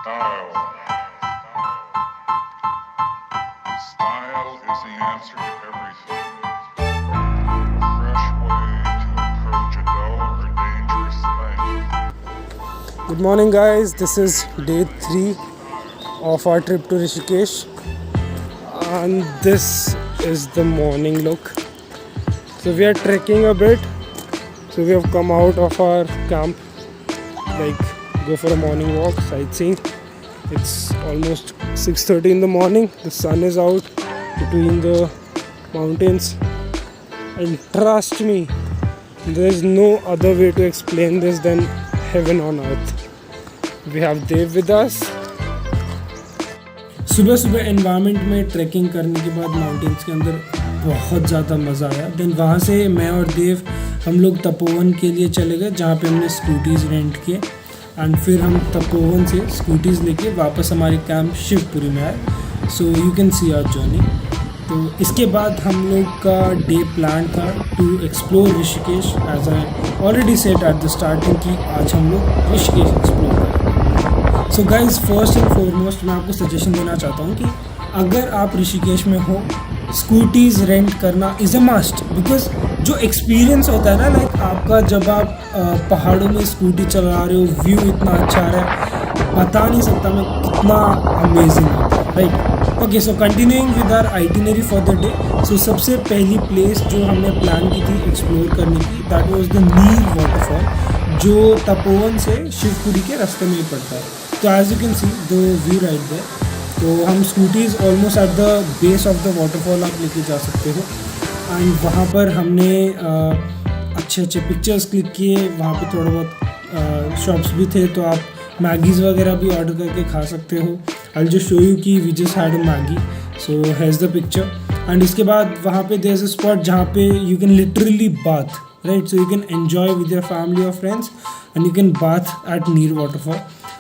Style. Style is the answer to everything. A fresh way to approach a dull or dangerous thing. Good morning guys, this is day 3 of our trip to Rishikesh and this is the morning look. So we are trekking a bit, so we have come out of our camp, like go for a morning walk, sightseeing. It's almost 6:30 in the morning, the sun is out between the mountains and trust me, there is no other way to explain this than heaven on earth. We have Dev with us. सुबह सुबह environment में trekking करने के बाद mountains के अंदर बहुत ज़्यादा मज़ा आया. देन वहाँ से मैं और देव हम लोग तपोवन के लिए चले गए, जहाँ पे हमने स्कूटीज़ रेंट किए एंड फिर हम तपोवन से स्कूटीज़ लेके वापस हमारे कैंप शिवपुरी में आए. So you can see our journey. तो इसके बाद हम लोग का डे प्लान था to explore Rishikesh. As I already set at the starting कि आज हम लोग ऋषिकेश एक्सप्लोर करें. So guys, first and foremost मैं आपको सजेशन देना चाहता हूँ कि अगर आप ऋषिकेश में हो, स्कूटीज़ रेंट करना इज़ अ मस्ट. बिकॉज जो एक्सपीरियंस होता है ना, लाइक आपका जब आप पहाड़ों में स्कूटी चला रहे हो, व्यू इतना अच्छा आ रहा है, बता नहीं सकता मैं कितना अमेजिंग होता है, right. Okay, so continuing with our itinerary for the day. So सबसे पहली प्लेस जो हमने प्लान की थी एक्सप्लोर करने की, दैट वाज द नीर वाटरफॉल, जो तपोवन से शिवपुरी के रास्ते में ही पड़ता है. तो as you can see the view right there. तो हम scooties almost at the base of the waterfall आप लेके जा सकते हो एंड वहाँ पर हमने अच्छे अच्छे पिक्चर्स क्लिक किए. वहाँ पे थोड़ा बहुत शॉप्स भी थे, तो आप मैगीज़ वगैरह भी ऑर्डर करके खा सकते हो. I will just show you कि we just had a Maggi. So has the picture. And इसके बाद वहाँ पे देयर इज़ अ स्पॉट जहाँ पे you can literally bath, right. So you can enjoy with your family और friends and you can bath at near waterfall.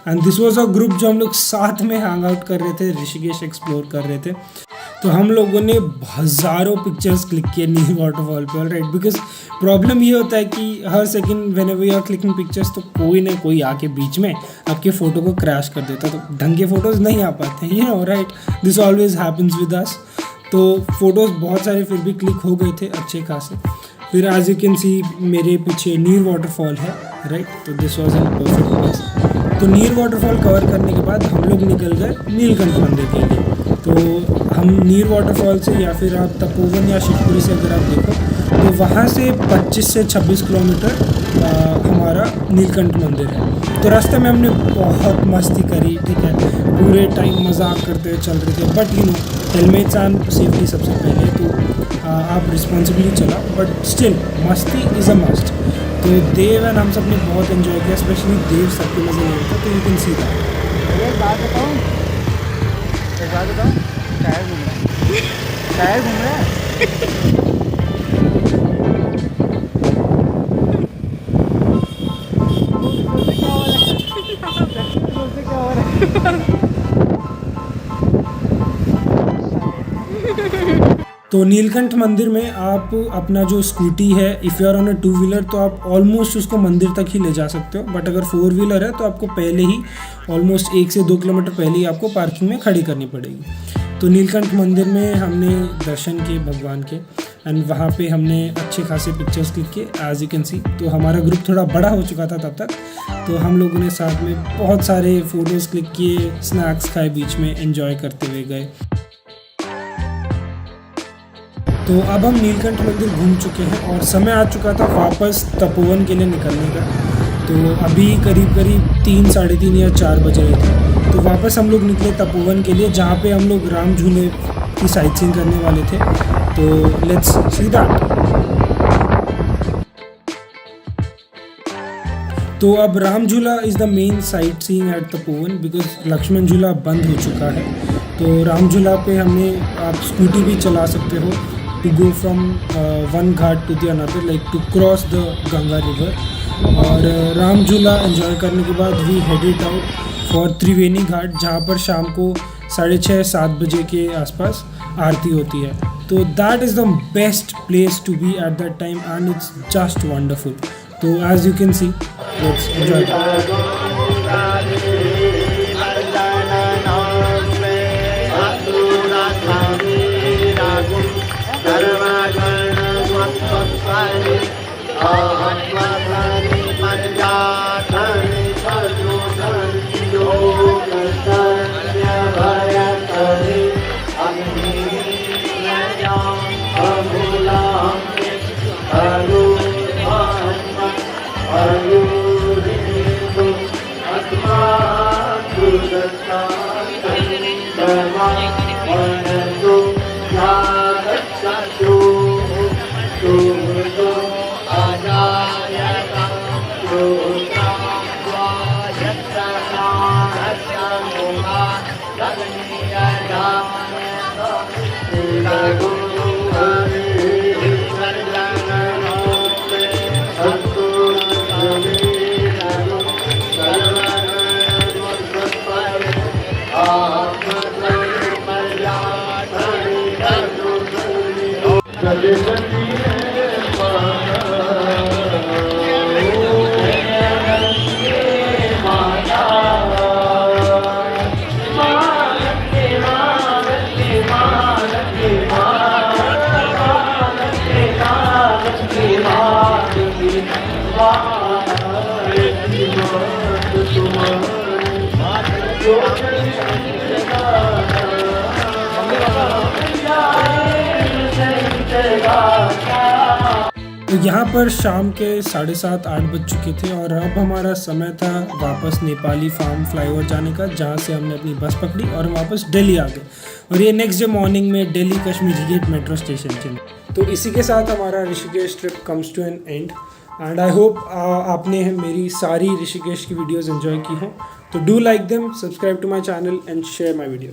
And this was a group जो हम लोग साथ में हैंग आउट कर रहे थे, ऋषिकेश एक्सप्लोर कर रहे थे. तो हम लोगों ने हज़ारों पिक्चर्स क्लिक किए नीर वाटरफॉल पर, राइट. बिकॉज प्रॉब्लम ये होता है कि हर second whenever you are clicking pictures, तो कोई ना कोई आके बीच में आपके फ़ोटो को क्रैश कर देता, तो ढंग के फ़ोटोज़ नहीं आ पाते हैं, you know, right. This always happens with us. तो फ़ोटोज़ बहुत सारे फिर भी क्लिक हो गए थे अच्छे खासे. फिर एज यू कैन सी मेरे पीछे नीर वाटरफॉल है, राइट. तो this was an perfect place. तो नीर वाटरफॉल कवर करने के बाद हम लोग निकल गए नीलकंठ मंदिर के लिए. तो हम नीर वाटरफॉल से, या फिर आप तपोवन या शिवपुरी से अगर आप देखो, तो वहाँ से 25 से 26 किलोमीटर हमारा नीलकंठ मंदिर है. तो रास्ते में हमने बहुत मस्ती करी, ठीक है, पूरे टाइम मजाक करते हुए चल रहे थे. But you know, helmets and safety सबसे पहले, तो आप रिस्पॉन्सिबली चलाओ, बट स्टिल मस्ती इज़ अ मस्ट. तो देव एंड हम सब ने बहुत एंजॉय किया, स्पेशली देव सबके मज़े ले रहा था. तो यू कैन सी दैट. एक बात बताऊँ, टायर घूम रहा है. तो नीलकंठ मंदिर में आप अपना जो स्कूटी है, if you are on a 2 wheeler, तो आप ऑलमोस्ट उसको मंदिर तक ही ले जा सकते हो. बट अगर 4 व्हीलर है तो आपको पहले ही ऑलमोस्ट 1 से 2 किलोमीटर पहले ही आपको पार्किंग में खड़ी करनी पड़ेगी. तो नीलकंठ मंदिर में हमने दर्शन किए भगवान के एंड वहाँ पे हमने अच्छे खासे पिक्चर्स क्लिक किए, एज यू कैन सी. तो हमारा ग्रुप थोड़ा बड़ा हो चुका था तब तक, तो हम लोगों ने साथ में बहुत सारे फ़ोटोज़ क्लिक किए, स्नैक्स खाए, बीच में एंजॉय करते हुए गए. तो अब हम नीलकंठ मंदिर घूम चुके हैं और समय आ चुका था वापस तपोवन के लिए निकलने का. तो अभी करीब 3, साढ़े 3 या 4 बज रहे थे. तो वापस हम लोग निकले तपोवन के लिए, जहाँ पे हम लोग राम झूले की साइट सीइंग करने वाले थे. तो लेट्स सी दैट. तो अब Ram Jhula is the main sightseeing at Tapovan, because Lakshman Jhula बंद हो चुका है. तो राम झूला पे हमने, आप स्कूटी भी चला सकते हो to go from one Ghat to the another, like to cross the Ganga river. और राम झूला एंजॉय करने के बाद वी हेडेड आउट फॉर त्रिवेणी घाट, जहाँ पर शाम को 6:30-7 बजे के आसपास आरती होती है. तो that is the best place to be at that time and it's just wonderful. तो as you can see, let's enjoy. तो यहाँ पर शाम के 7:30-8 बज चुके थे और अब हमारा समय था वापस नेपाली फार्म फ्लाईओवर जाने का, जहाँ से हमने अपनी बस पकड़ी और हम वापस दिल्ली आ गए। और ये नेक्स्ट डे मॉर्निंग में Delhi Kashmiri gate metro station चले। तो इसी के साथ हमारा Rishikesh trip comes to an end and I hope आपने मेरी सारी ऋषिकेश की वीडियोज़ एंजॉय की हैं। तो do like them, subscribe to my channel and share my videos.